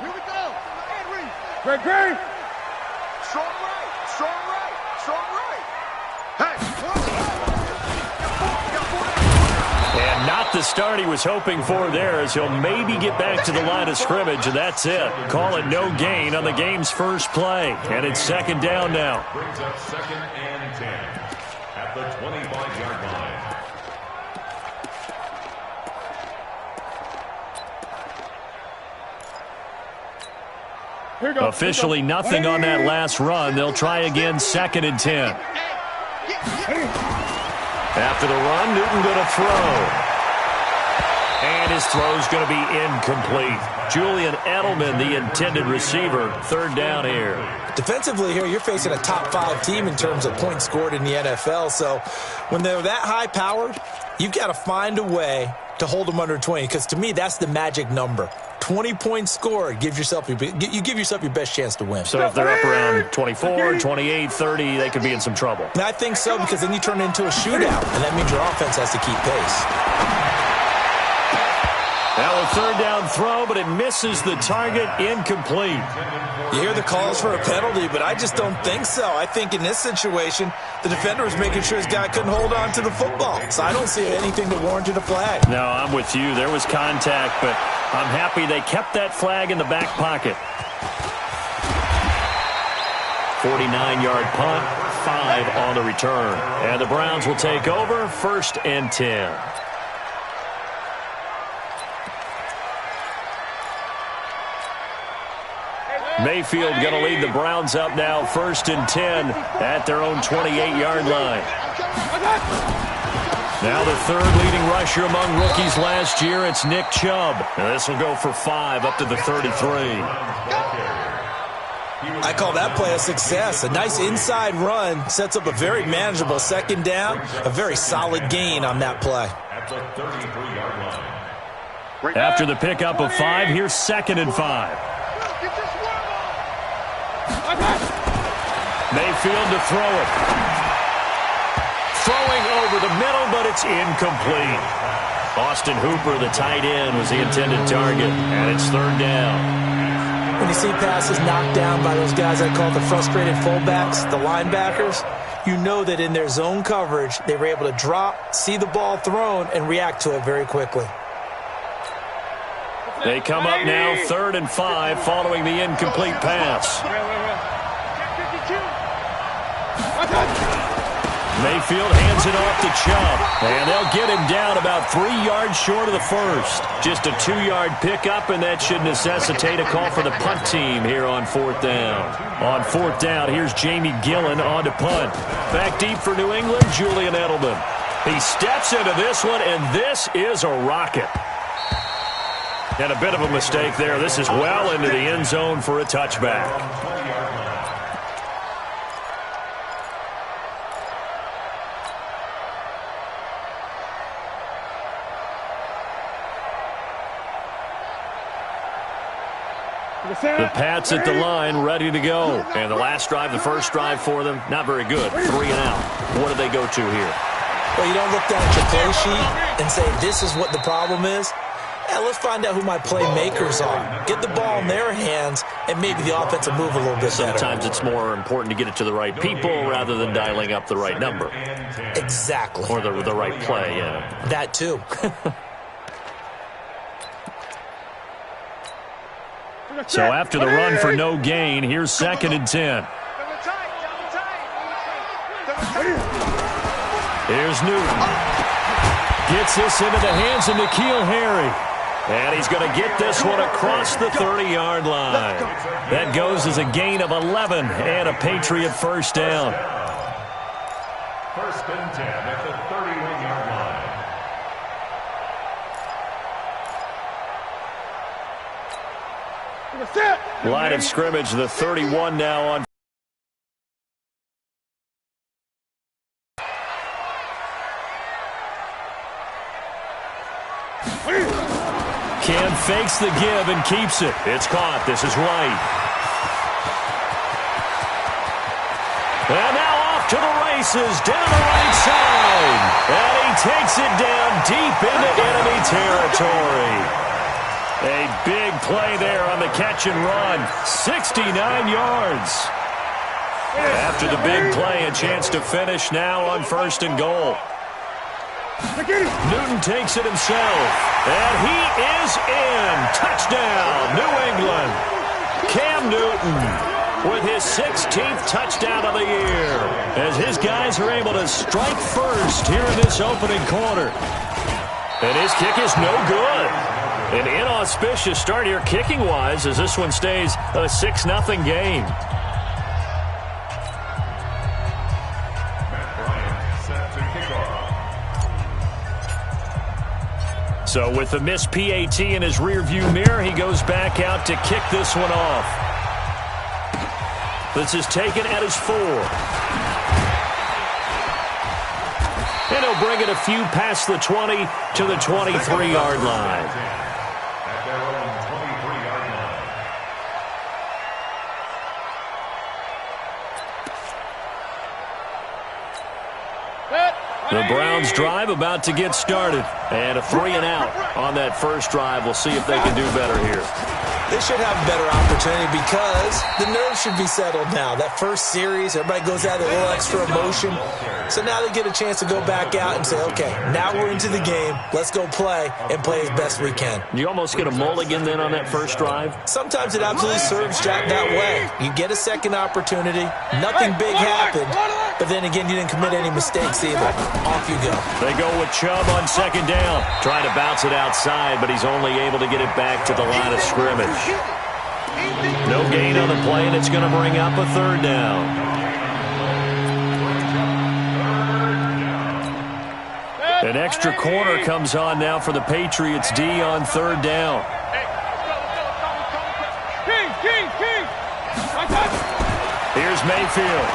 Here we go. Great. Strong right. Strong right. Strong right. Hey. And not the start he was hoping for there, as he'll maybe get back to the line of scrimmage, and that's it. Call it no gain on the game's first play. And it's second down now. Brings up 2nd and 10 at the 25-yard line. Officially nothing on that last run. They'll try again, 2nd and 10. After the run, Newton going to throw. And his throw's going to be incomplete. Julian Edelman, the intended receiver, 3rd down here. Defensively here, you're facing a top 5 team in terms of points scored in the NFL. So when they're that high-powered, you've got to find a way to hold them under 20, because to me, that's the magic number. 20 points scored, you give yourself your best chance to win. So if they're up around 24, 28, 30, they could be in some trouble. And I think so, because then you turn it into a shootout, and that means your offense has to keep pace. Now a 3rd down throw, but it misses the target, incomplete. You hear the calls for a penalty, but I just don't think so. I think in this situation, the defender was making sure his guy couldn't hold on to the football. So I don't see anything that warranted a flag. No, I'm with you. There was contact, but I'm happy they kept that flag in the back pocket. 49-yard punt, 5 on the return. And the Browns will take over, 1st and 10. Mayfield going to lead the Browns up now, 1st and 10 at their own 28-yard line. Now the 3rd leading rusher among rookies last year, it's Nick Chubb. And this will go for 5 up to the 33. I call that play a success. A nice inside run sets up a very manageable 2nd down, a very solid gain on that play. At the 33-yard line. After the pickup of 5, here's 2nd and 5. Mayfield to throw it. Throwing over the middle, but it's incomplete. Austin Hooper, the tight end, was the intended target, and it's 3rd down. When you see passes knocked down by those guys I call the frustrated fullbacks, the linebackers, you know that in their zone coverage, they were able to drop, see the ball thrown, and react to it very quickly. They come up now, 3rd and 5, following the incomplete pass. Mayfield hands it off to Chubb, and they'll get him down about 3 yards short of the first. Just a 2-yard pickup, and that should necessitate a call for the punt team here on 4th down. On 4th down, here's Jamie Gillen on to punt. Back deep for New England, Julian Edelman. He steps into this one, and this is a rocket. And a bit of a mistake there. This is well into the end zone for a touchback. The Pats at the line, ready to go. And the last drive, the first drive for them, not very good. 3 and out. What do they go to here? Well, you don't look down at your play sheet and say, this is what the problem is. Let's find out who my playmakers are. Get the ball in their hands, and maybe the offense will move a little bit better. Sometimes it's more important to get it to the right people rather than dialing up the right number. Exactly. Or the right play, yeah. That too. So after the run for no gain, here's 2nd and 10. Here's Newton. Gets this into the hands of N'Keal Harry. And he's going to get this one across the 30-yard line. That goes as a gain of 11 and a Patriot 1st down. 1st and 10 at the 31-yard line. Line of scrimmage, the 31 now on. Cam fakes the give and keeps it. It's caught. This is White. And now off to the races down the right side. And he takes it down deep into enemy territory. A big play there on the catch and run. 69 yards. After the big play, a chance to finish now on 1st and goal. Newton takes it himself, and he is in. Touchdown, New England. Cam Newton with his 16th touchdown of the year as his guys are able to strike first here in this opening quarter. And his kick is no good. An inauspicious start here kicking-wise as this one stays a 6-0 game. So with the missed PAT in his rearview mirror, he goes back out to kick this one off. This is taken at his 4. And he'll bring it a few past the 20 to the 23-yard line. At their own 23-yard line. The Browns drive about to get started. And a 3 and out on that first drive. We'll see if they can do better here. They should have a better opportunity because the nerves should be settled now. That first series, everybody goes out with a little extra emotion. So now they get a chance to go back out and say, okay, now we're into the game. Let's go play and play as best we can. You almost get a mulligan then on that first drive? Sometimes it absolutely serves that way. You get a second opportunity. Nothing big happened. But then again, you didn't commit any mistakes either. Off you go. They go with Chubb on 2nd down. Trying to bounce it outside, but he's only able to get it back to the line of scrimmage. No gain on the play, and it's going to bring up a 3rd down. An extra corner comes on now for the Patriots D on 3rd down. Here's Mayfield.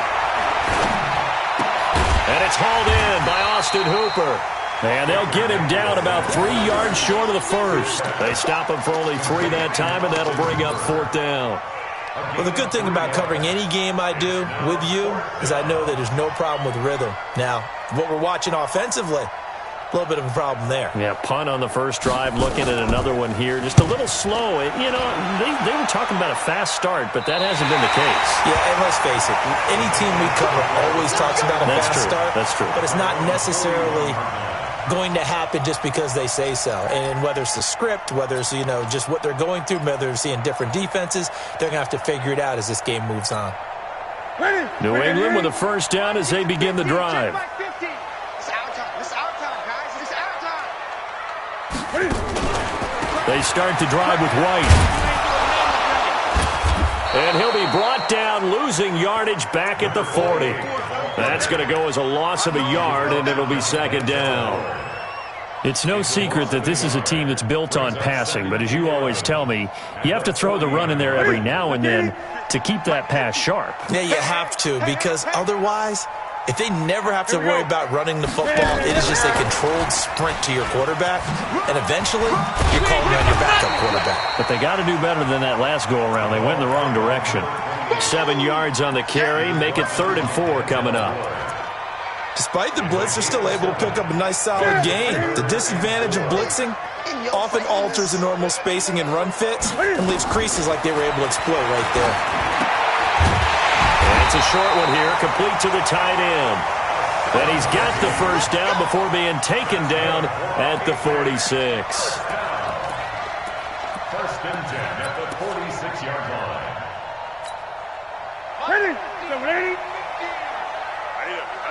And it's hauled in by Austin Hooper. And they'll get him down about 3 yards short of the first. They stop him for only 3 that time, and that'll bring up 4th down. Well, the good thing about covering any game I do with you is I know that there's no problem with rhythm. Now, what we're watching offensively, a little bit of a problem there. Yeah, punt on the first drive, looking at another one here. Just a little slow. You know, they were talking about a fast start, but that hasn't been the case. Yeah, and let's face it, any team we cover always talks about a fast start. That's true. But it's not necessarily going to happen just because they say so. And whether it's the script, whether it's, just what they're going through, whether they're seeing different defenses, they're going to have to figure it out as this game moves on. New England with a 1st down as they begin the drive. They start the drive with White. And he'll be brought down, losing yardage back at the 40. That's going to go as a loss of a yard, and it'll be 2nd down. It's no secret that this is a team that's built on passing, but as you always tell me, you have to throw the run in there every now and then to keep that pass sharp. Yeah, you have to, because otherwise, if they never have to worry about running the football, it is just a controlled sprint to your quarterback, and eventually, you're calling on your backup quarterback. But they got to do better than that last go-around. They went in the wrong direction. 7 yards on the carry, make it 3rd and 4 coming up. Despite the blitz, they're still able to pick up a nice, solid gain. The disadvantage of blitzing often alters the normal spacing and run fits and leaves creases like they were able to exploit right there. And it's a short one here, complete to the tight end. And he's got the 1st down before being taken down at the 46. 1st and 10 at the 46-yard line. Ready?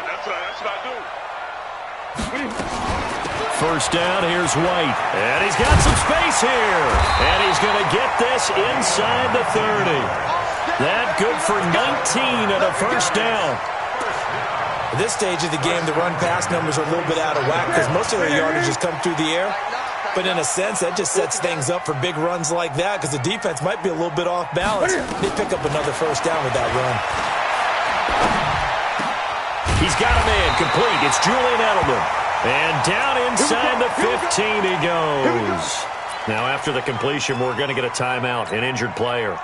That's what I do. 1st down, here's White. And he's got some space here. And he's going to get this inside the 30. That good for 19 at a 1st down. At this stage of the game, the run-pass numbers are a little bit out of whack because most of their yardage has come through the air. But in a sense, that just sets things up for big runs like that because the defense might be a little bit off balance. They pick up another 1st down with that run. He's got a man complete. It's Julian Edelman. And down inside the 15 he goes. Now after the completion, we're going to get a timeout, an injured player.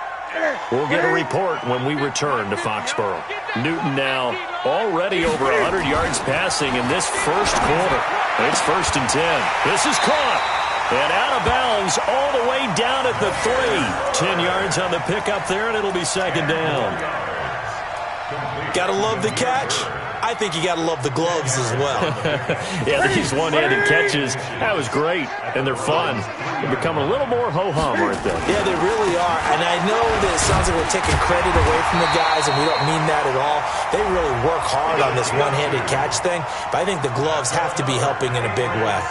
We'll get a report when we return to Foxborough. Newton now already over 100 yards passing in this first quarter. It's 1st and 10. This is caught. And out of bounds all the way down at the 3. 10 yards on the pickup there, and it'll be second down. Got to love the catch. I think you got to love the gloves as well. Yeah, these one-handed catches, that was great, and they're fun. They're becoming a little more ho-hum, aren't they? Yeah, they really are. And I know that it sounds like we're taking credit away from the guys, and we don't mean that at all. They really work hard on this one-handed catch thing, but I think the gloves have to be helping in a big way.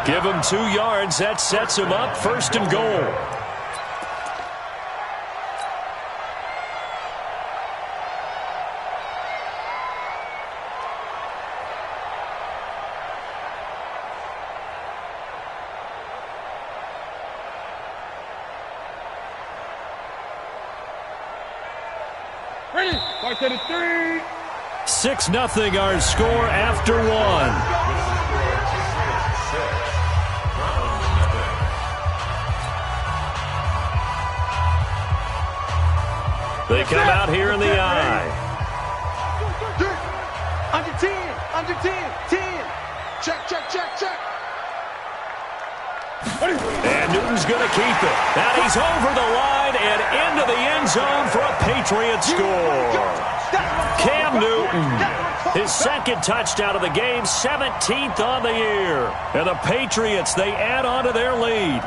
Give him 2 yards. That sets him up first and goal. Ready? Mark to the 3. 6-0 our score after 1. They come out here in the eye. Under 10. Under 10. 10. Check, check, check, check. And Newton's going to keep it. And he's over the line and into the end zone for a Patriot score. Cam Newton, his second touchdown of the game, 17th on the year. And the Patriots, they add on to their lead.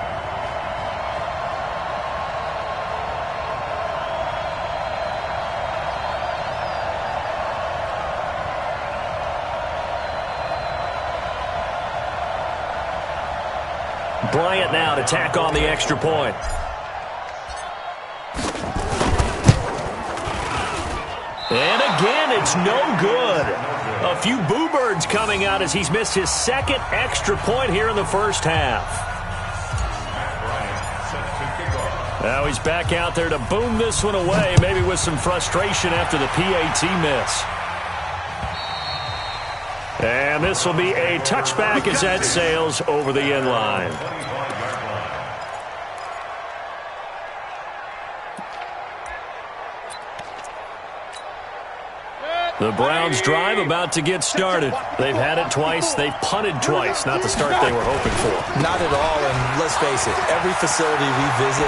Bryant now to tack on the extra point. And again, it's no good. A few boo birds coming out as he's missed his second extra point here in the first half. Now he's back out there to boom this one away, maybe with some frustration after the PAT miss. And this will be a touchback as that sails over the end line. The Browns drive about to get started. They've had it twice. They've punted twice. Not the start they were hoping for. Not at all, and let's face it, every facility we visit,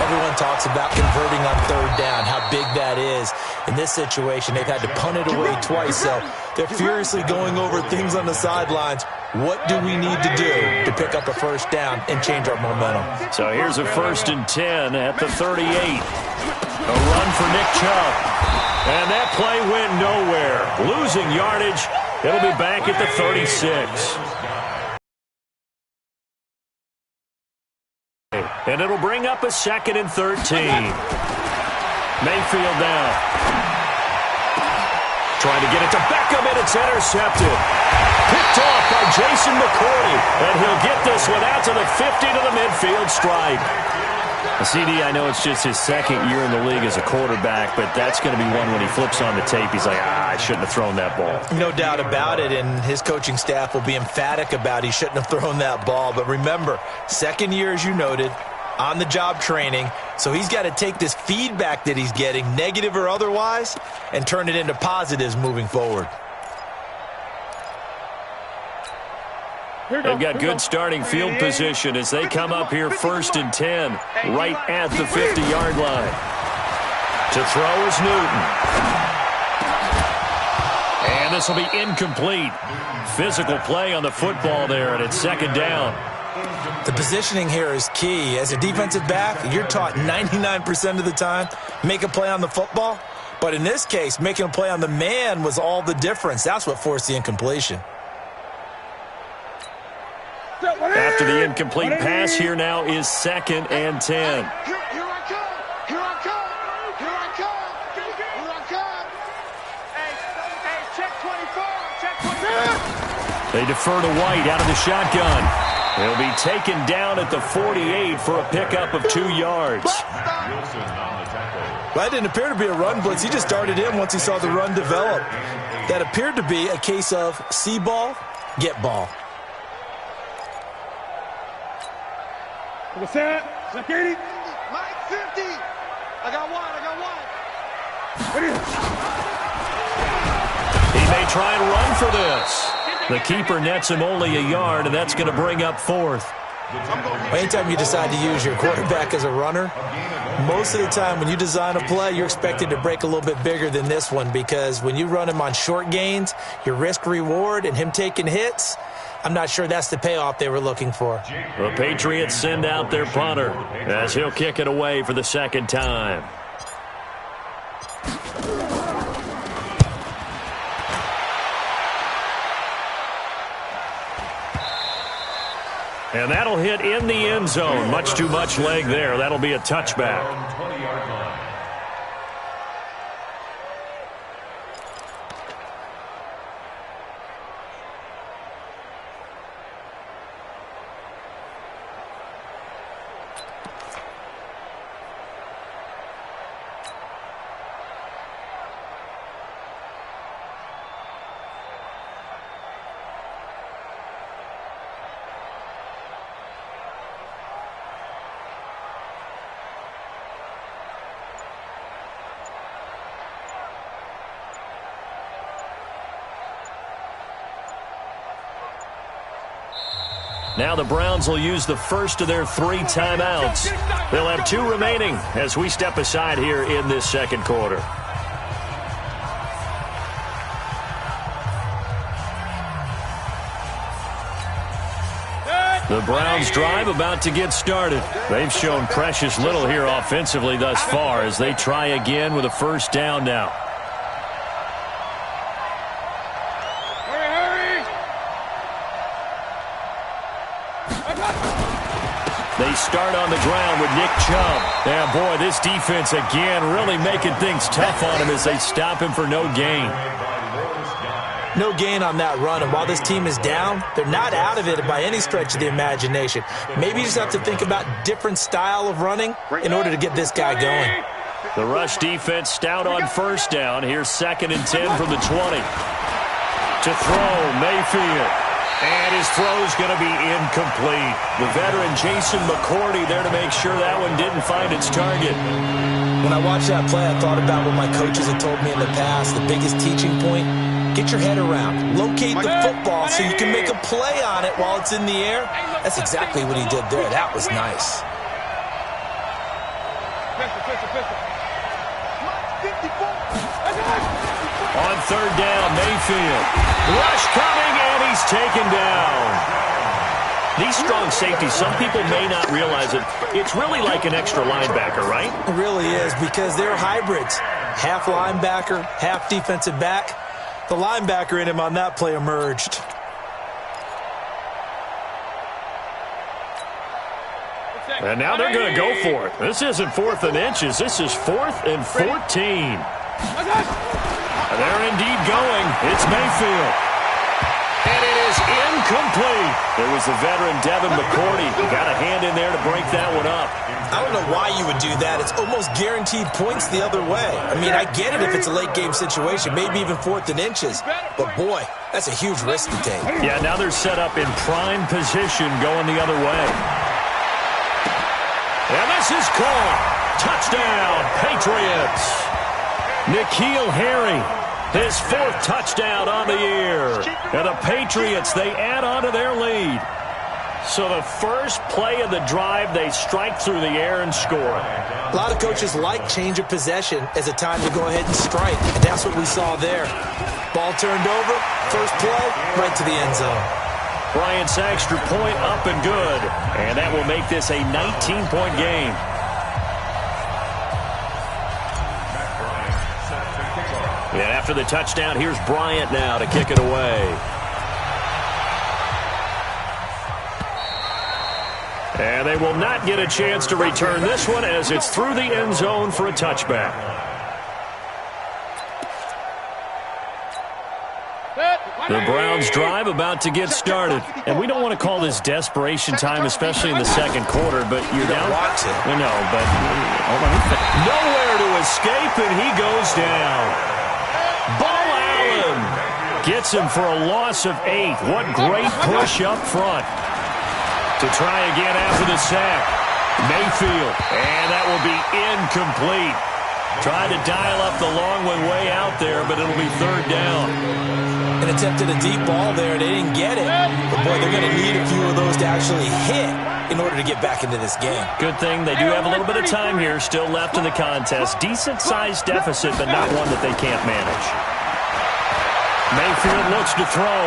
everyone talks about converting on third down, how big that is. In this situation, they've had to punt it away twice, so they're furiously going over things on the sidelines. What do we need to do to pick up a first down and change our momentum? So here's a 1st and 10 at the 38. A run for Nick Chubb. And that play went nowhere. Losing yardage. It'll be back at the 36. And it'll bring up a 2nd and 13. Mayfield down. Trying to get it to Beckham, and it's intercepted. Picked off by Jason McCourty. And he'll get this one out to the 50 to the midfield stripe. CD, I know it's just his second year in the league as a quarterback, but that's going to be one when he flips on the tape. He's like, I shouldn't have thrown that ball. No doubt about it, and his coaching staff will be emphatic about he shouldn't have thrown that ball. But remember, second year, as you noted, on-the-job training, so he's got to take this feedback that he's getting, negative or otherwise, and turn it into positives moving forward. They've got good starting field position as they come up here 1st and 10, right at the 50-yard line. To throw is Newton. And this will be incomplete. Physical play on the football there, and it's 2nd down. The positioning here is key. As a defensive back, you're taught 99% of the time, make a play on the football. But in this case, making a play on the man was all the difference. That's what forced the incompletion. After the incomplete pass, here now is 2nd and 10. Here I come. Here I come. Here I come. Here I come. Hey, check 24. Check 24. They defer to White out of the shotgun. He'll be taken down at the 48 for a pickup of 2 yards. That didn't appear to be a run blitz. He just darted in once he saw the run develop. That appeared to be a case of see ball, get ball. What's that? Check 80. Mike 50. I got one. He may try and run for this. The keeper nets him only a yard, and that's going to bring up 4th. Anytime you decide to use your quarterback as a runner, most of the time when you design a play, you're expected to break a little bit bigger than this one, because when you run him on short gains, your risk-reward and him taking hits, I'm not sure that's the payoff they were looking for. The Patriots send out their punter as he'll kick it away for the second time. And that'll hit in the end zone. Much too much leg there. That'll be a touchback. 20-yard line. Now the Browns will use the first of their 3 timeouts. They'll have 2 remaining as we step aside here in this second quarter. The Browns drive about to get started. They've shown precious little here offensively thus far as they try again with a first down now. They start on the ground with Nick Chubb. Yeah, boy, this defense again really making things tough on him as they stop him for no gain. No gain on that run, and while this team is down, they're not out of it by any stretch of the imagination. Maybe you just have to think about different style of running in order to get this guy going. The rush defense stout on first down. Here's 2nd and 10 from the 20. To throw, Mayfield. And his throw's going to be incomplete. The veteran Jason McCourty there to make sure that one didn't find its target. When I watched that play, I thought about what my coaches had told me in the past. The biggest teaching point, get your head around. Locate the football so you can make a play on it while it's in the air. That's exactly what he did there. That was nice. On 3rd down, Mayfield. Rush coming, and he's taken down. These strong safeties, some people may not realize it. It's really like an extra linebacker, right? It really is, because they're hybrids. Half linebacker, half defensive back. The linebacker in him on that play emerged. And now they're going to go for it. This isn't 4th and inches. This is 4th and 14. They're indeed going. It's Mayfield. And it is incomplete. There was the veteran Devin McCourty who got a hand in there to break that one up. I don't know why you would do that. It's almost guaranteed points the other way. I mean, I get it if it's a late game situation, maybe even 4th and inches. But, boy, that's a huge risk to take. Yeah, now they're set up in prime position going the other way. And this is caught. Touchdown, Patriots. N'Keal Harry, his 4th touchdown on the year. And the Patriots, they add on to their lead. So the first play of the drive, they strike through the air and score. A lot of coaches like change of possession as a time to go ahead and strike. And that's what we saw there. Ball turned over, first play, right to the end zone. Bryant's extra point up and good. And that will make this a 19-point game. And after the touchdown, here's Bryant now to kick it away. And they will not get a chance to return this one as it's through the end zone for a touchback. The Browns drive about to get started. And we don't want to call this desperation time, especially in the second quarter, but you're down. I know, but nowhere to escape, and he goes down. Ball Allen gets him for a loss of 8. What great push up front. To try again after the sack. Mayfield, and that will be incomplete. Tried to dial up the long one way out there, but it'll be 3rd down. And attempted a deep ball there. They didn't get it. But, boy, they're going to need a few of those to actually hit in order to get back into this game. Good thing they do have a little bit of time here still left in the contest. Decent-sized deficit, but not one that they can't manage. Mayfield looks to throw.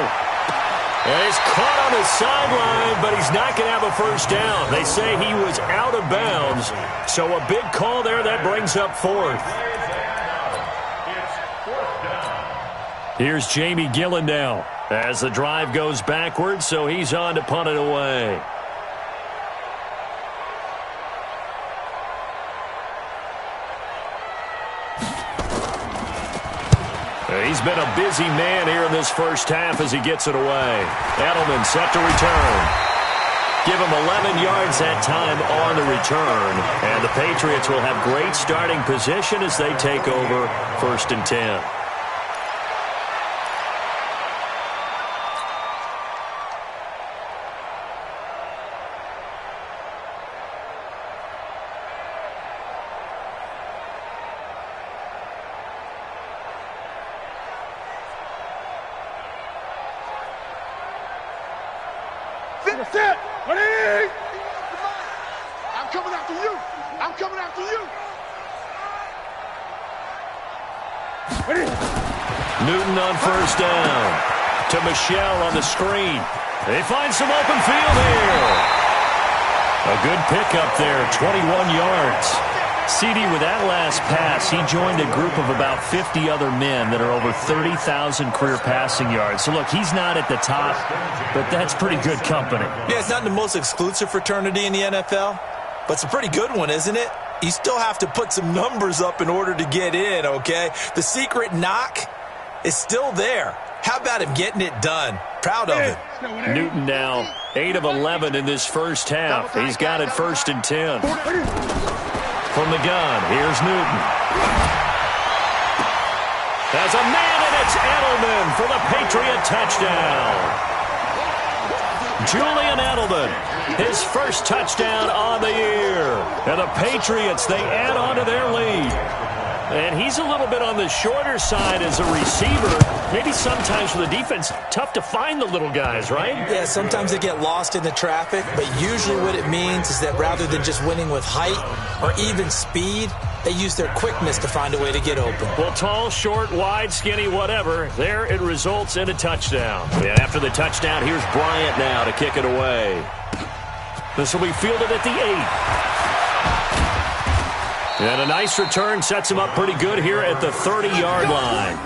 And he's caught on the sideline, but he's not going to have a first down. They say he was out of bounds, so a big call there that brings up fourth. Here's Jamie Gillen now as the drive goes backwards, so he's on to punt it away. He's been a busy man here in this first half as he gets it away. Edelman set to return. Give him 11 yards that time on the return. And the Patriots will have great starting position as they take over 1st and 10. Sit! Ready? I'm coming after you! I'm coming after you! Ready? Newton on first down. To Michelle on the screen. They find some open field here. A good pickup there, 21 yards. CD, with that last pass, he joined a group of about 50 other men that are over 30,000 career passing yards. So, look, he's not at the top, but that's pretty good company. Yeah, it's not the most exclusive fraternity in the NFL, but it's a pretty good one, isn't it? You still have to put some numbers up in order to get in, okay? The secret knock is still there. How about him getting it done? Proud of him. Newton now 8 of 11 in this first half. He's got it 1st and 10. From the gun, here's Newton. There's a man, and it's Edelman for the Patriot touchdown. Julian Edelman, his first touchdown on the year. And the Patriots, they add on to their lead. And he's a little bit on the shorter side as a receiver. Maybe sometimes for the defense, tough to find the little guys, right? Yeah, sometimes they get lost in the traffic, but usually what it means is that rather than just winning with height or even speed, they use their quickness to find a way to get open. Well, tall, short, wide, skinny, whatever, there it results in a touchdown. And after the touchdown, here's Bryant now to kick it away. This will be fielded at the 8. And a nice return sets him up pretty good here at the 30-yard line.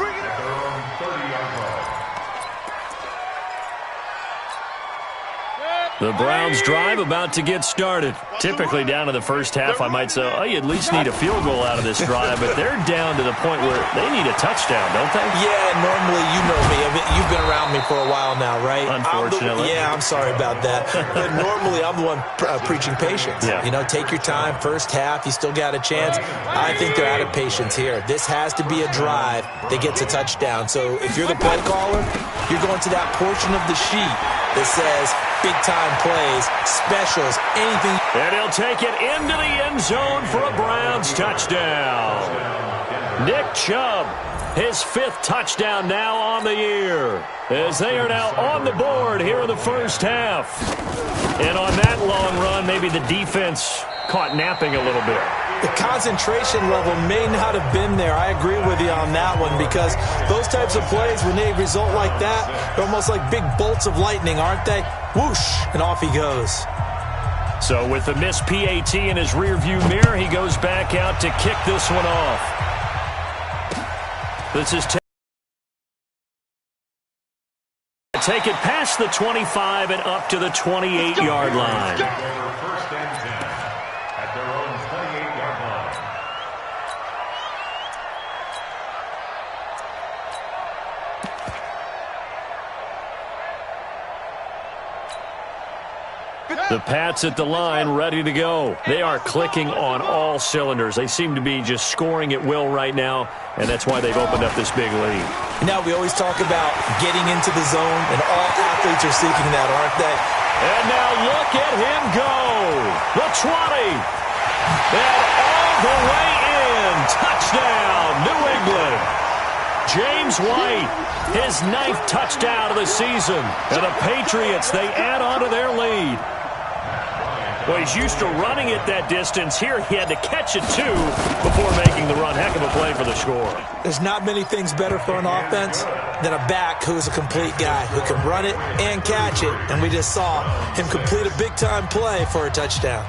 The Browns drive about to get started. Typically down to the first half, I might say, oh, you at least need a field goal out of this drive, but they're down to the point where they need a touchdown, don't they? Yeah, normally, you know me. I mean, you've been around me for a while now, right? Unfortunately. I'm sorry about that. But normally, I'm the one preaching patience. Yeah. You know, take your time. First half, you still got a chance. I think they're out of patience here. This has to be a drive that gets a touchdown. So if you're the play caller, you're going to that portion of the sheet that says big-time plays, specials, anything. And he'll take it into the end zone for a Browns touchdown. Nick Chubb, his 5th touchdown now on the year, as they are now on the board here in the first half. And on that long run, maybe the defense caught napping a little bit. The concentration level may not have been there. I agree with you on that one, because those types of plays, when they result like that, they're almost like big bolts of lightning, aren't they? Whoosh, and off he goes. So with the missed PAT in his rearview mirror, he goes back out to kick this one off. This is take it past the 25 and up to the 28-yard line. First and 10 at their own 28-yard line. The Pats at the line, ready to go. They are clicking on all cylinders. They seem to be just scoring at will right now, and that's why they've opened up this big lead. Now, we always talk about getting into the zone, and all athletes are seeking that, aren't they? And now look at him go. The 20. And all the way in. Touchdown, New England. James White, his 9th touchdown of the season. And the Patriots, they add on to their lead. Well, he's used to running it that distance. Here he had to catch it, too, before making the run. Heck of a play for the score. There's not many things better for an offense than a back who is a complete guy, who can run it and catch it. And we just saw him complete a big-time play for a touchdown.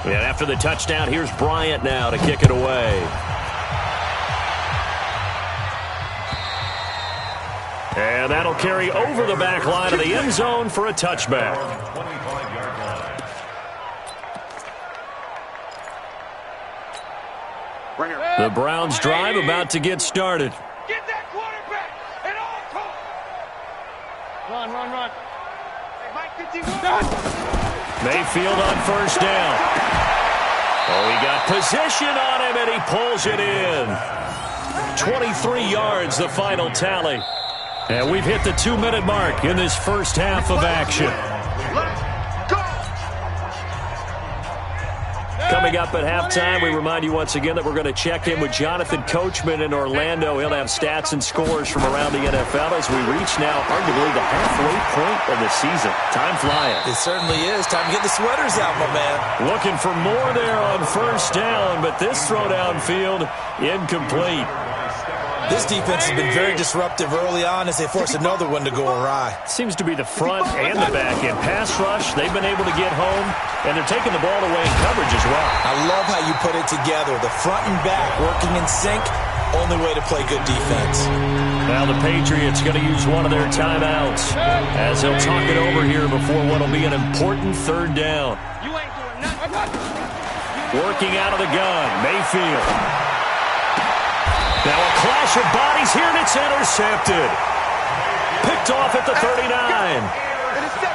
And after the touchdown, here's Bryant now to kick it away. And that'll carry over the back line of the end zone for a touchback. The Browns drive about to get started. Get that quarterback and all coach. Run. Hey, Mike 51. Mayfield on first down. Oh, he got position on him, and he pulls it in. 23 yards, the final tally. And we've hit the 2-minute mark in this first half of action. Let's go. Coming up at halftime, we remind you once again that we're going to check in with Jonathan Coachman in Orlando. He'll have stats and scores from around the NFL as we reach now arguably the halfway point of the season. Time flying. It certainly is. Time to get the sweaters out, my man. Looking for more there on first down, but this throw downfield incomplete. This defense has been very disruptive early on as they force another one to go awry. Seems to be the front and the back end. Pass rush, they've been able to get home, and they're taking the ball away in coverage as well. I love how you put it together. The front and back working in sync, only way to play good defense. Now the Patriots going to use one of their timeouts as they'll talk it over here before what will be an important third down. You ain't doing nothing. Working out of the gun, Mayfield. Now a clash of bodies here, and it's intercepted. Picked off at the 39.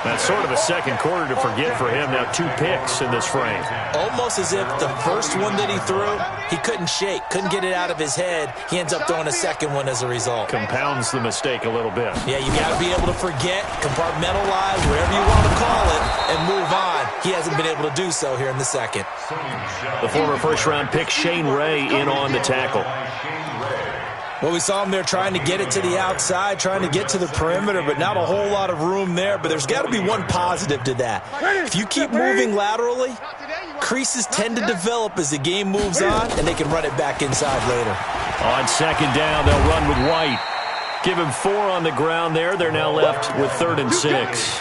That's sort of a second quarter to forget for him. Now 2 picks in this frame. Almost as if the first one that he threw, he couldn't shake, couldn't get it out of his head. He ends up throwing a second one as a result. Compounds the mistake a little bit. Yeah, you got to be able to forget, compartmentalize, wherever you want to call it, and move on. He hasn't been able to do so here in the second. The former first-round pick Shane Ray in on the tackle. Well, we saw him there trying to get it to the outside, trying to get to the perimeter, but not a whole lot of room there. But there's got to be one positive to that. If you keep moving laterally, creases tend to develop as the game moves on, and they can run it back inside later. On second down, they'll run with White. Give him 4 on the ground there. They're now left with 3rd and 6.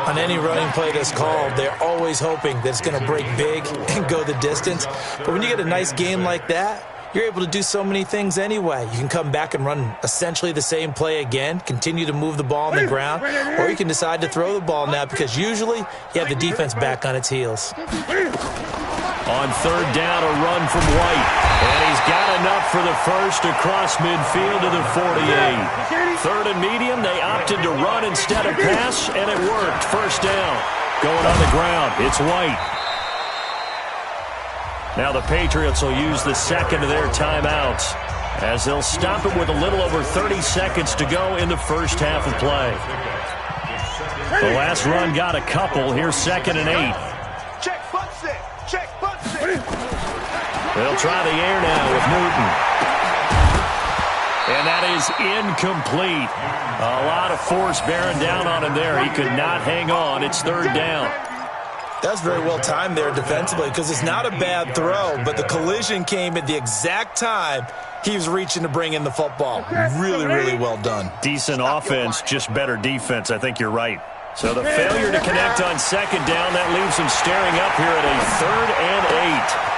On any running play that's called, they're always hoping that it's going to break big and go the distance. But when you get a nice game like that, you're able to do so many things anyway. You can come back and run essentially the same play again, continue to move the ball on the ground, or you can decide to throw the ball now because usually you have the defense back on its heels. On third down, a run from White. And he's got enough for the first across midfield to the 48. 3rd and medium, they opted to run instead of pass, and it worked. First down. Going on the ground, it's White. Now the Patriots will use the second of their timeouts as they'll stop it with a little over 30 seconds to go in the first half of play. The last run got a couple. Here's 2nd and 8. Check butt stick. Check butt stick. They'll try the air now with Newton. And that is incomplete. A lot of force bearing down on him there. He could not hang on. It's 3rd down. That's very well timed there defensively because it's not a bad throw, but the collision came at the exact time he was reaching to bring in the football. Really, really well done. Decent offense, just better defense. I think you're right. So the failure to connect on second down, that leaves him staring up here at a 3rd and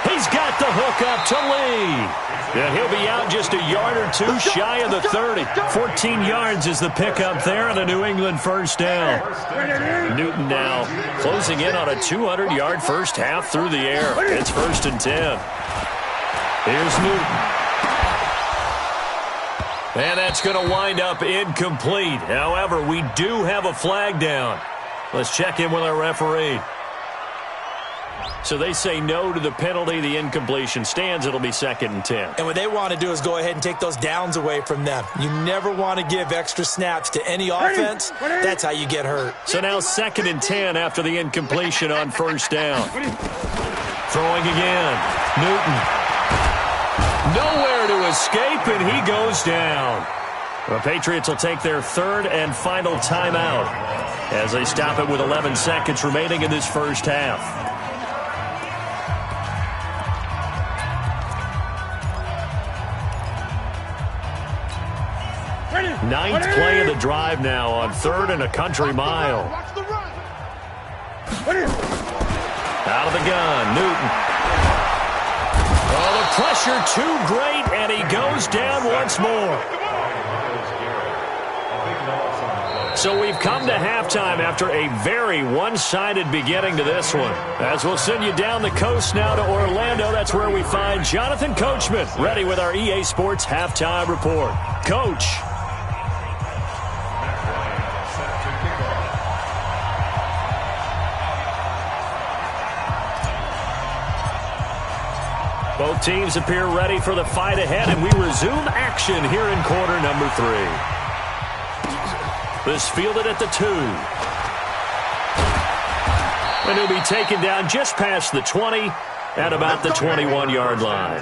8. He's got the hook up to Lee. And he'll be out just a yard or 2 shy of the 30. 14 yards is the pickup there on a New England first down. Newton now closing in on a 200-yard first half through the air. It's 1st and 10. Here's Newton. And that's going to wind up incomplete. However, we do have a flag down. Let's check in with our referee. So they say no to the penalty. The incompletion stands. It'll be 2nd and 10. And what they want to do is go ahead and take those downs away from them. You never want to give extra snaps to any offense. That's how you get hurt. So now 2nd and 10 after the incompletion on first down. Throwing again. Newton. Nowhere to escape, and he goes down. The Patriots will take their third and final timeout as they stop it with 11 seconds remaining in this first half. Ninth play of the drive now on 3rd and a country mile. Out of the gun, Newton. Oh, the pressure too great, and he goes down once more. So we've come to halftime after a very one-sided beginning to this one. As we'll send you down the coast now to Orlando, that's where we find Jonathan Coachman, ready with our EA Sports Halftime Report. Coach. Both teams appear ready for the fight ahead, and we resume action here in quarter number 3. This fielded at the 2. And he'll be taken down just past the 20 at about the 21-yard line.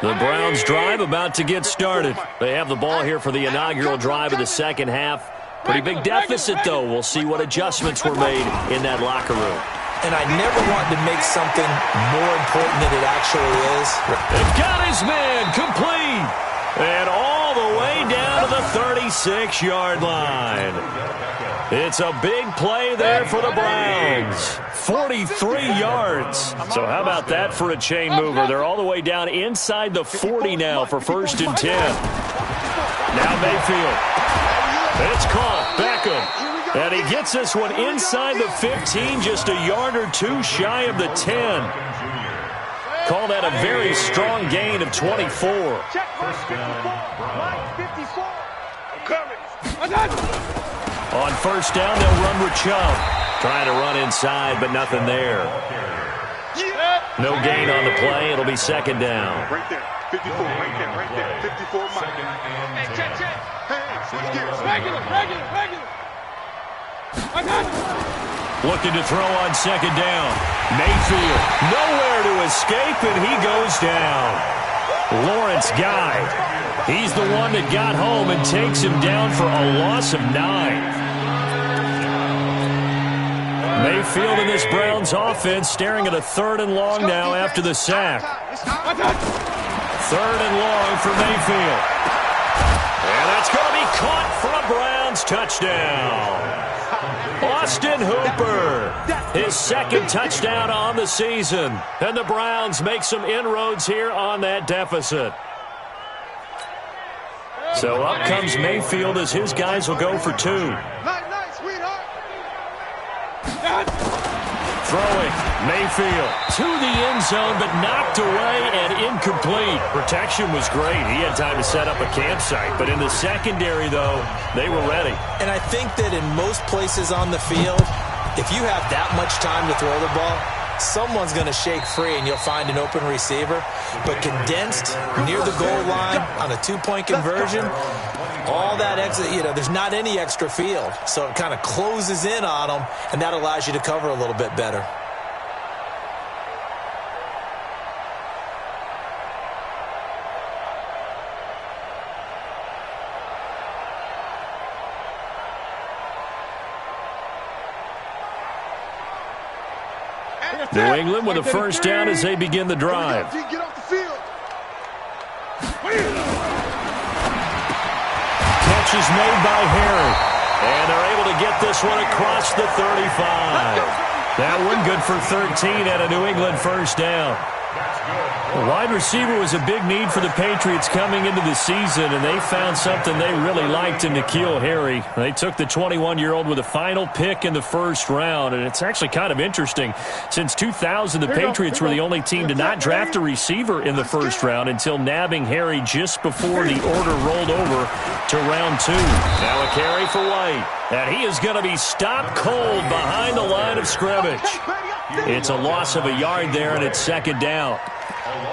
The Browns drive about to get started. They have the ball here for the inaugural drive of the second half. Pretty big deficit, though. We'll see what adjustments were made in that locker room. And I never want to make something more important than it actually is. They've got his man complete. And all the way down to the 36-yard line. It's a big play there for the Browns. 43 yards. So how about that for a chain mover? They're all the way down inside the 40 now for 1st and 10. Now Mayfield. It's caught. Beckham. And he gets this one inside the 15, just a yard or two shy of the 10. Call that a very strong gain of 24. On 1st down, they'll run with Chubb. Trying to run inside, but nothing there. No gain on the play. It'll be 2nd down. Right there. 54, right there. 54, Mike. Hey, check. Regular. Looking to throw on 2nd down. Mayfield, nowhere to escape, and he goes down. Lawrence Guy, he's the one that got home and takes him down for a loss of 9. Mayfield in this Browns offense staring at a 3rd and long now after the sack. 3rd and long for Mayfield. And that's going to be caught for a Browns touchdown. Austin Hooper, his 2nd touchdown on the season. And the Browns make some inroads here on that deficit. So up comes Mayfield as his guys will go for 2. Throwing, Mayfield to the end zone, but knocked away and incomplete. Protection was great. He had time to set up a campsite, but in the secondary, though, they were ready. And I think that in most places on the field, if you have that much time to throw the ball, someone's going to shake free and you'll find an open receiver. But condensed near the goal line on a 2-point conversion, all that extra, there's not any extra field. So it kind of closes in on them, and that allows you to cover a little bit better. New England with a 1st down as they begin the drive. Get off the field. Catch is made by Harry. And they're able to get this one across the 35. That one good for 13 at a New England 1st down. The wide receiver was a big need for the Patriots coming into the season, and they found something they really liked in N'Keal Harry. They took the 21-year-old with a final pick in the 1st round, and it's actually kind of interesting. Since 2000, the Patriots were the only team to not draft a receiver in the 1st round until nabbing Harry just before the order rolled over to round 2. Now a carry for White, and he is going to be stopped cold behind the line of scrimmage. It's a loss of a yard there, and it's 2nd down.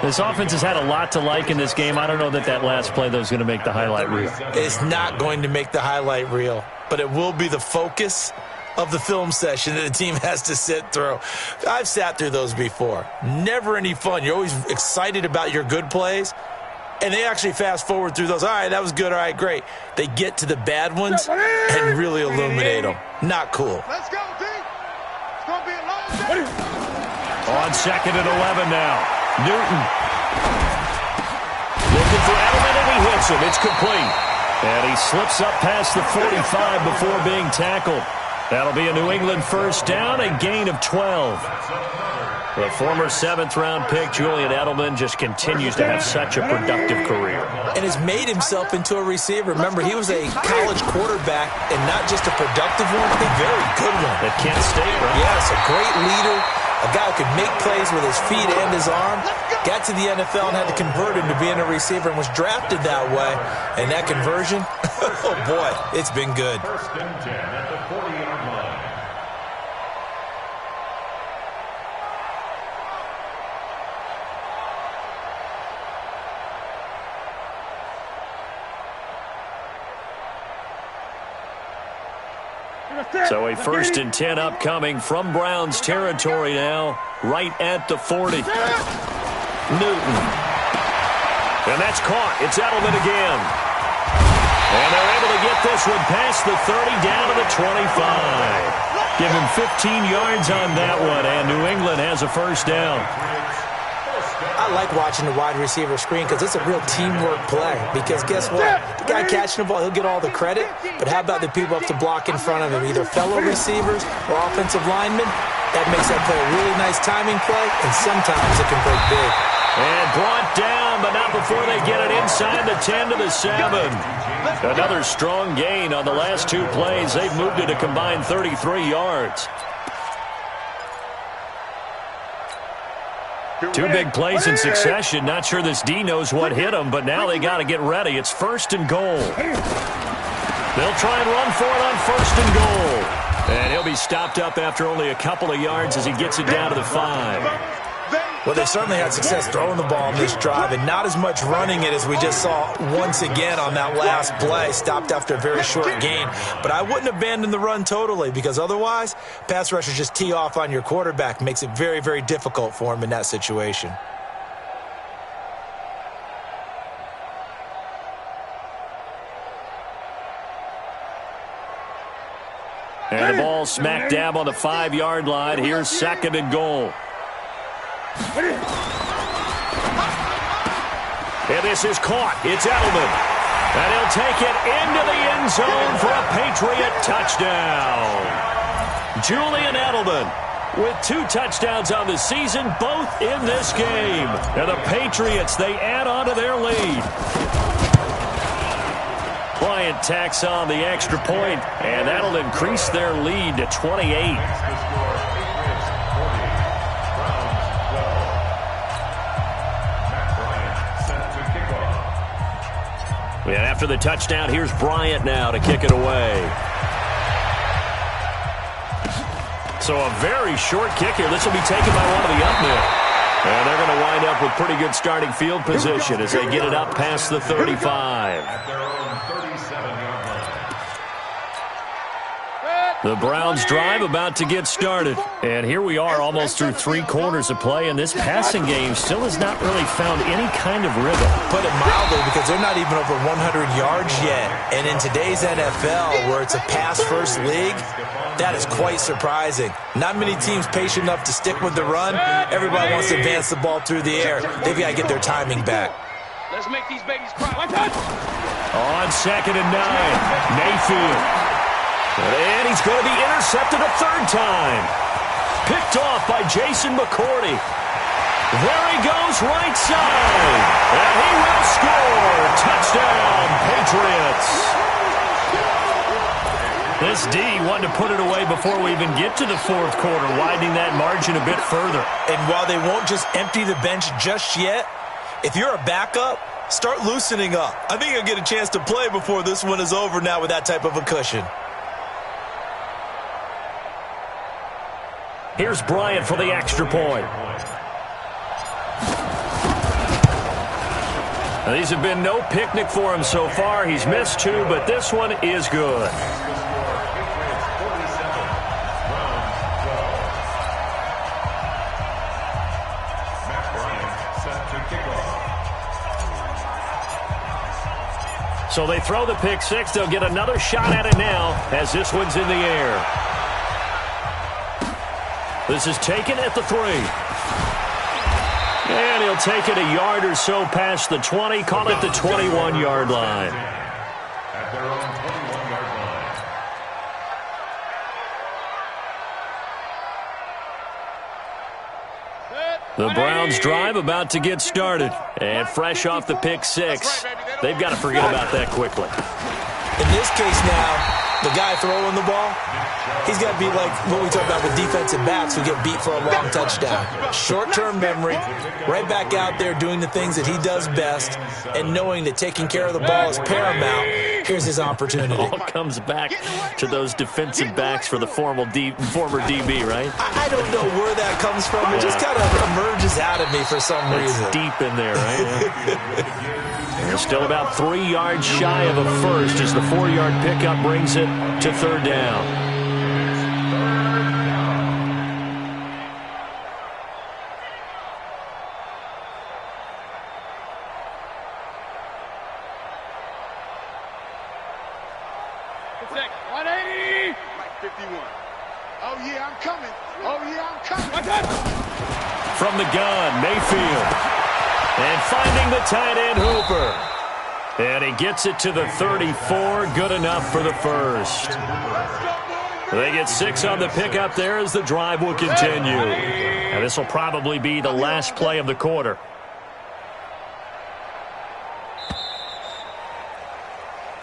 This offense has had a lot to like in this game. I don't know that last play, though, is going to make the highlight reel. It's not going to make the highlight reel, but it will be the focus of the film session that the team has to sit through. I've sat through those before. Never any fun. You're always excited about your good plays, and they actually fast forward through those. All right, that was good. All right, great. They get to the bad ones and really illuminate them. Not cool. Let's go, D. It's going to be a long day. On 2nd and 11 now. Newton. Looking for Edelman, and he hits him. It's complete. And he slips up past the 45 before being tackled. That'll be a New England first down, a gain of 12. The former 7th-round pick, Julian Edelman, just continues to have such a productive career. And has made himself into a receiver. Remember, he was a college quarterback, and not just a productive one, a very good one. At Kent State, right? Yes, a great leader, a guy who could make plays with his feet and his arm. Got to the NFL and had to convert him to being a receiver and was drafted that way. And that conversion, oh boy, it's been good. First and 10 at the 40-yard line. So a 1st and 10 upcoming from Browns territory now, right at the 40. Newton. And that's caught. It's Edelman again. And they're able to get this one past the 30 down to the 25. Give him 15 yards on that one, and New England has a first down. I like watching the wide receiver screen because it's a real teamwork play. Because guess what? The guy catching the ball, he'll get all the credit. But how about the people up to block in front of him, either fellow receivers or offensive linemen? That makes that play a really nice timing play, and sometimes it can break big. And brought down, but not before they get it inside the 10 to the 7. Another strong gain on the last 2 plays. They've moved it a combined 33 yards. 2 big plays in succession. Not sure this D knows what hit him, but now they got to get ready. It's 1st and goal. They'll try and run for it on 1st and goal. And he'll be stopped up after only a couple of yards as he gets it down to the 5. Well, they certainly had success throwing the ball in this drive, and not as much running it as we just saw once again on that last play. Stopped after a very short gain. But I wouldn't abandon the run totally, because otherwise, pass rushers just tee off on your quarterback. Makes it very, very difficult for him in that situation. And the ball smack dab on the 5-yard line. Here's 2nd and goal. And this is caught. It's Edelman. And he'll take it into the end zone for a Patriot touchdown. Julian Edelman with 2 touchdowns on the season, both in this game. And the Patriots, they add on to their lead. Bryant tacks on the extra point, and that'll increase their lead to 28. And after the touchdown, here's Bryant now to kick it away. So a very short kick here. This will be taken by one of the up men. And they're going to wind up with pretty good starting field position as they get it up past the 35. At their own 37-yard line. The Browns drive about to get started. And here we are almost through 3 quarters of play, and this passing game still has not really found any kind of rhythm. Put it mildly, because they're not even over 100 yards yet. And in today's NFL, where it's a pass-first league, that is quite surprising. Not many teams patient enough to stick with the run. Everybody wants to advance the ball through the air. They've got to get their timing back. Let's make these babies cry. On 2nd and 9, Mayfield. And he's going to be intercepted a 3rd time. Picked off by Jason McCourty. There he goes, right side. And he will score. Touchdown, Patriots. This D wanted to put it away before we even get to the 4th quarter, widening that margin a bit further. And while they won't just empty the bench just yet, if you're a backup, start loosening up. I think you'll get a chance to play before this one is over now with that type of a cushion. Here's Bryant for the extra point. Now, these have been no picnic for him so far. He's missed 2, but this one is good. So they throw the pick six. They'll get another shot at it now as this one's in the air. This is taken at the 3. And he'll take it a yard or so past the 20. Call it the 21-yard line. At their own 21-yard line. The Browns drive about to get started. And fresh off the pick six, they've got to forget about that quickly. In this case now, the guy throwing the ball, he's got to be like what we talk about with defensive backs who get beat for a long touchdown. Short-term memory, right back out there doing the things that he does best, and knowing that taking care of the ball is paramount. Here's his opportunity. It all comes back to those defensive backs for the former DB, right? I don't know where that comes from. It just kind of emerges out of me for some reason. It's deep in there, right? They're still about 3 yards shy of a first as the 4-yard pickup brings it to third down. Protect. 180. 51. Oh, yeah, I'm coming. Oh, yeah, I'm coming. From the gun, Mayfield. And finding the tight end, Hooper. And he gets it to the 34. Good enough for the first. They get 6 on the pickup there as the drive will continue. And this will probably be the last play of the quarter.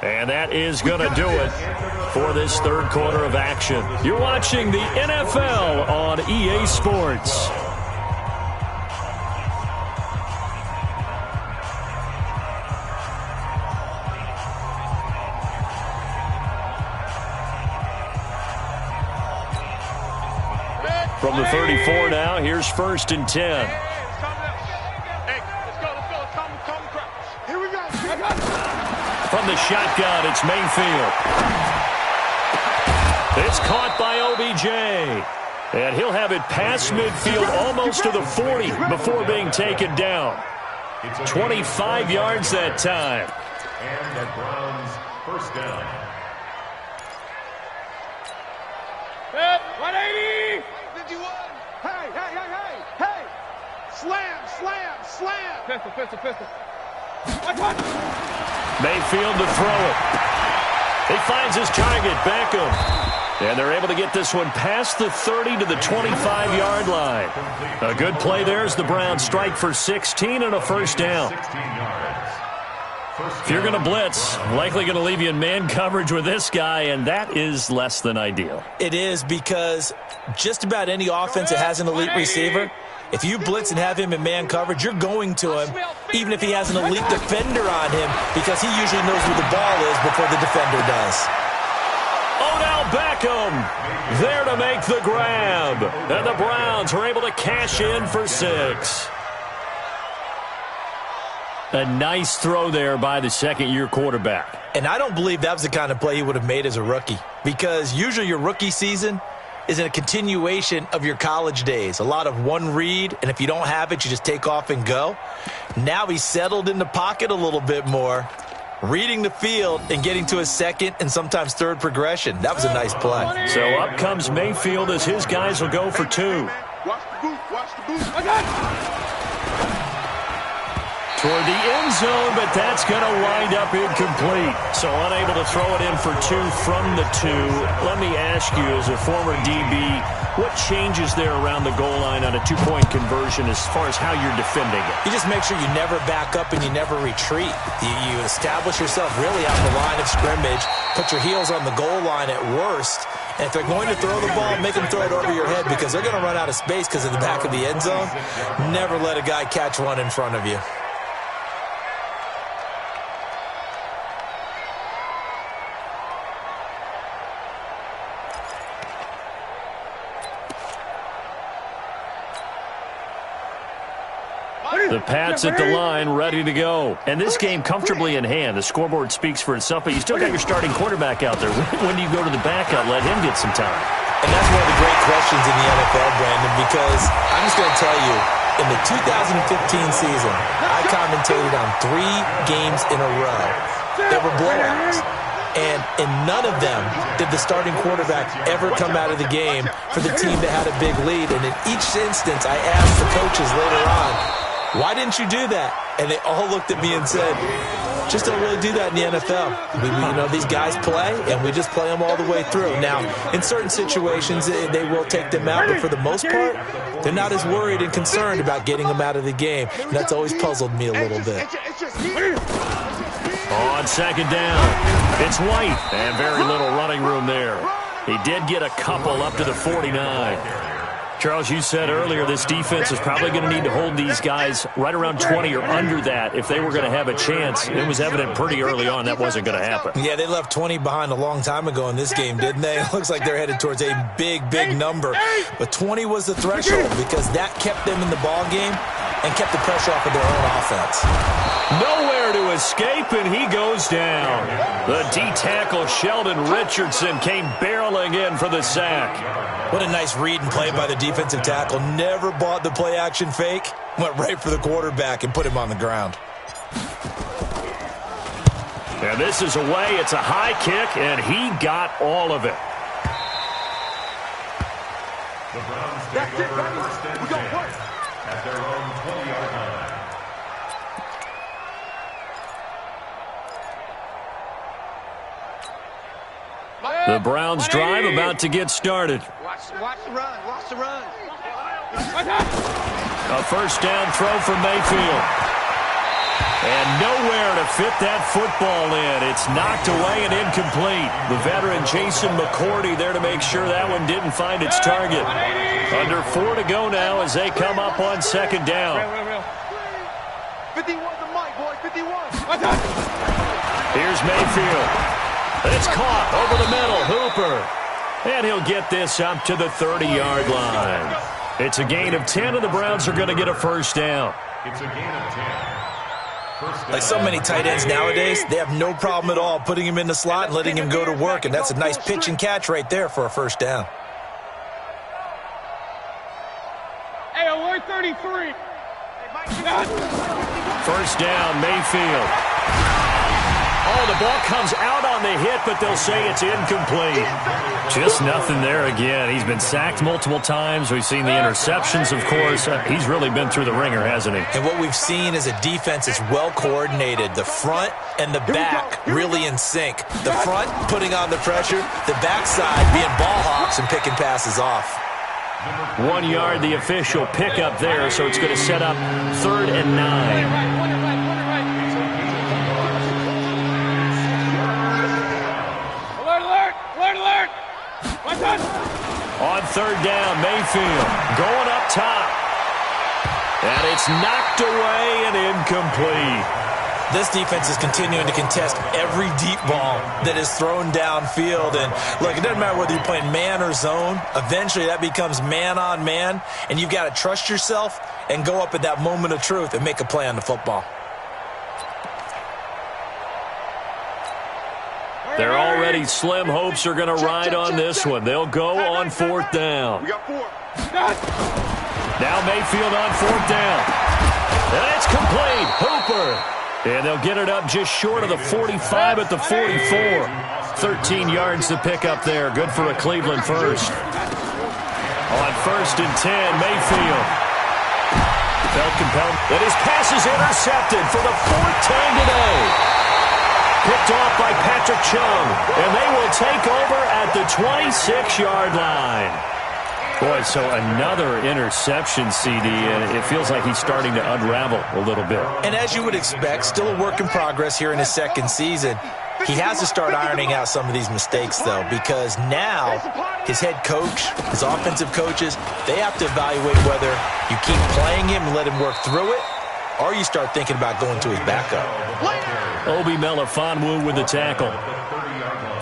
And that is going to do it for this third quarter of action. You're watching the NFL on EA Sports. From the 34 now, here's 1st and 10. Hey, let's go. Here we go. From the shotgun, it's Mayfield. It's caught by OBJ. And he'll have it past midfield almost to the 40 before being taken down. 25 yards that time. And the Browns first down. 180. 51. Hey. Slam. Pistol. Mayfield to throw it. He finds his target, Beckham. And they're able to get this one past the 30 to the 25-yard line. A good play there as the Browns strike for 16 and a first down. 16 yards. If you're going to blitz, likely going to leave you in man coverage with this guy, and that is less than ideal. It is, because just about any offense that has an elite receiver, if you blitz and have him in man coverage, you're going to him, even if he has an elite defender on him, because he usually knows where the ball is before the defender does. Odell Beckham there to make the grab. And the Browns are able to cash in for 6. A nice throw there by the second-year quarterback. And I don't believe that was the kind of play he would have made as a rookie, because usually your rookie season is a continuation of your college days. A lot of one read, and if you don't have it, you just take off and go. Now he's settled in the pocket a little bit more, reading the field and getting to his second and sometimes third progression. That was a nice play. So up comes Mayfield as his guys will go for 2. Watch the boot. Toward the end zone, but that's going to wind up incomplete. So unable to throw it in for 2 from the 2. Let me ask you, as a former DB, what changes there around the goal line on a 2-point conversion as far as how you're defending it? You just make sure you never back up and you never retreat. You establish yourself really on the line of scrimmage, put your heels on the goal line at worst, and if they're going to throw the ball, make them throw it over your head, because they're going to run out of space because of the back of the end zone. Never let a guy catch one in front of you. The Pats at the line, ready to go. And this game comfortably in hand. The scoreboard speaks for itself, but you still got your starting quarterback out there. When do you go to the backup? Let him get some time. And that's one of the great questions in the NFL, Brandon, because I'm just going to tell you, in the 2015 season, I commentated on 3 games in a row that cover blowouts. And in none of them did the starting quarterback ever come out of the game for the team that had a big lead. And in each instance, I asked the coaches later on, why didn't you do that? And they all looked at me and said, just don't really do that in the NFL. These guys play, and we just play them all the way through. Now, in certain situations, they will take them out, but for the most part, they're not as worried and concerned about getting them out of the game. And that's always puzzled me a little bit. On second down, it's White, and very little running room there. He did get a couple up to the 49. Charles, you said earlier this defense is probably going to need to hold these guys right around 20 or under that if they were going to have a chance. It was evident pretty early on that wasn't going to happen. Yeah, they left 20 behind a long time ago in this game, didn't they? It looks like they're headed towards a big, big number. But 20 was the threshold because that kept them in the ball game and kept the pressure off of their own offense. Nowhere to escape, and he goes down. The D-tackle Sheldon Richardson came barreling in for the sack. What a nice read and play by the defensive tackle. Never bought the play-action fake. Went right for the quarterback and put him on the ground. And this is away. It's a high kick, and he got all of it. The Browns take over first and 10 at their own 20-yard line. The Browns drive about to get started. Watch the run. Watch the run. A first down throw from Mayfield. And nowhere to fit that football in. It's knocked away and incomplete. The veteran Jason McCourty there to make sure that one didn't find its target. Under 4 to go now as they come up on second down. 51 to Mike, boy. 51. Here's Mayfield. It's caught over the middle. Hooper. And he'll get this up to the 30-yard line. It's a gain of 10, and the Browns are going to get a first down. It's a gain of 10. Like so many tight ends nowadays, they have no problem at all putting him in the slot and letting him go to work, and that's a nice pitch and catch right there for a first down. Hey, alert 33. First down, Mayfield. Oh, the ball comes out on the hit, but they'll say it's incomplete. Just nothing there again. He's been sacked multiple times. We've seen the interceptions, of course. He's really been through the ringer, hasn't he? And what we've seen is a defense is well coordinated. The front and the back really in sync. The front putting on the pressure, the backside being ball hawks and picking passes off. 1 yard, the official pickup there, so it's going to set up 3rd and 9. On 3rd down, Mayfield going up top. And it's knocked away and incomplete. This defense is continuing to contest every deep ball that is thrown downfield. And look, it doesn't matter whether you're playing man or zone. Eventually that becomes man on man. And you've got to trust yourself and go up at that moment of truth and make a play on the football. They're already slim hopes are going to ride on this one. They'll go on 4th down. We got 4. Now Mayfield on 4th down. And it's complete. Hooper. And they'll get it up just short of the 45 at the 44. 13 yards to pick up there. Good for a Cleveland first. On 1st and 10, Mayfield. Felt compelled. And his pass is intercepted for the 4th time today. Picked off by Patrick Chung, and they will take over at the 26-yard line. Boy, so another interception, CD, and it feels like he's starting to unravel a little bit. And as you would expect, still a work in progress here in his second season. He has to start ironing out some of these mistakes, though, because now his head coach, his offensive coaches, they have to evaluate whether you keep playing him and let him work through it, or you start thinking about going to his backup. Obi Melifonwu with the tackle.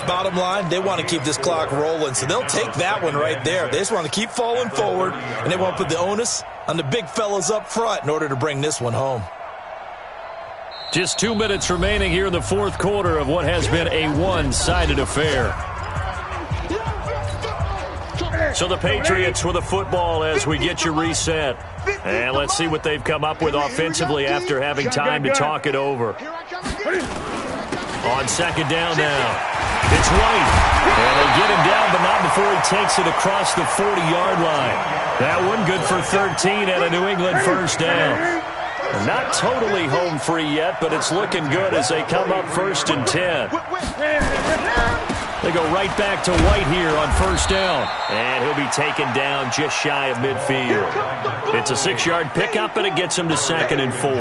Bottom line, they want to keep this clock rolling, so they'll take that one right there. They just want to keep falling forward, and they want to put the onus on the big fellas up front in order to bring this one home. Just 2 minutes remaining here in the 4th quarter of what has been a one-sided affair. So the Patriots with the football as we get you reset. And let's see what they've come up with offensively after having time to talk it over. On second down now. It's White. And they get him down, but not before he takes it across the 40-yard line. That one good for 13 and a New England first down. Not totally home free yet, but it's looking good as they come up 1st and 10. They go right back to White here on first down. And he'll be taken down just shy of midfield. It's a 6-yard pickup, and it gets him to 2nd and 4.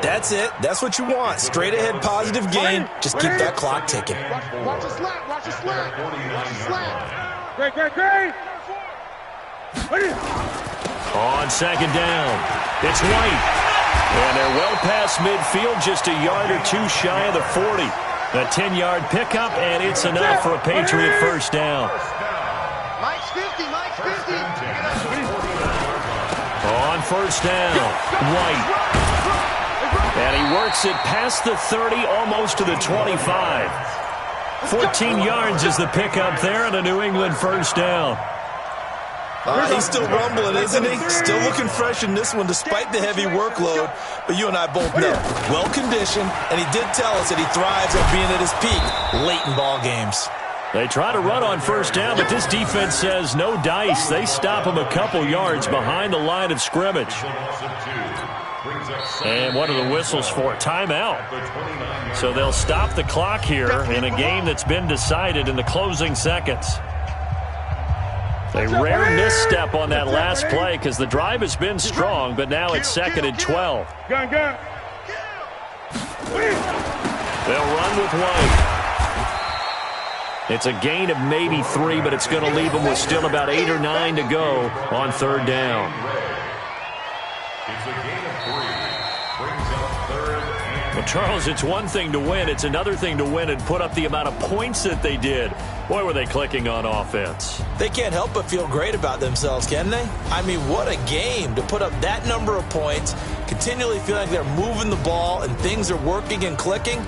That's it. That's what you want. Straight ahead positive gain. Just keep that clock ticking. Watch the slant. Watch the slant. Watch the slant. Great. On second down, it's White. And they're well past midfield, just a yard or two shy of the 40. A 10-yard pickup, and it's enough for a Patriot first down. Mike's 50. On first down, White. And he works it past the 30, almost to the 25. 14 yards is the pickup there, and a New England first down. He's still rumbling, isn't he? Still looking fresh in this one despite the heavy workload. But you and I both know, well-conditioned, and he did tell us that he thrives at being at his peak late in ball games. They try to run on first down, but this defense says no dice. They stop him a couple yards behind the line of scrimmage. And what are the whistles for? Timeout. So they'll stop the clock here in a game that's been decided in the closing seconds. A rare misstep on that last play because the drive has been strong, but now it's 2nd and 12. Gun. They'll run with White. It's a gain of maybe 3, but it's going to leave them with still about 8 or 9 to go on third down. It's a gain of 3. Brings up 3rd and... Well, Charles, it's one thing to win. It's another thing to win and put up the amount of points that they did. Boy, were they clicking on offense. They can't help but feel great about themselves, can they? I mean, what a game to put up that number of points, continually feeling like they're moving the ball and things are working and clicking.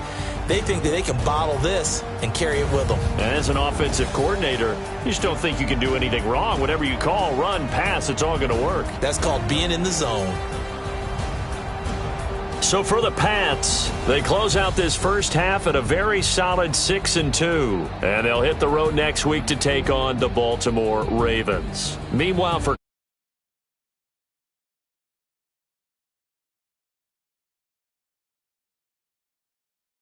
They think that they can bottle this and carry it with them. And as an offensive coordinator, you just don't think you can do anything wrong. Whatever you call, run, pass, it's all going to work. That's called being in the zone. So for the Pats, they close out this first half at a very solid 6-2. And they'll hit the road next week to take on the Baltimore Ravens. Meanwhile, for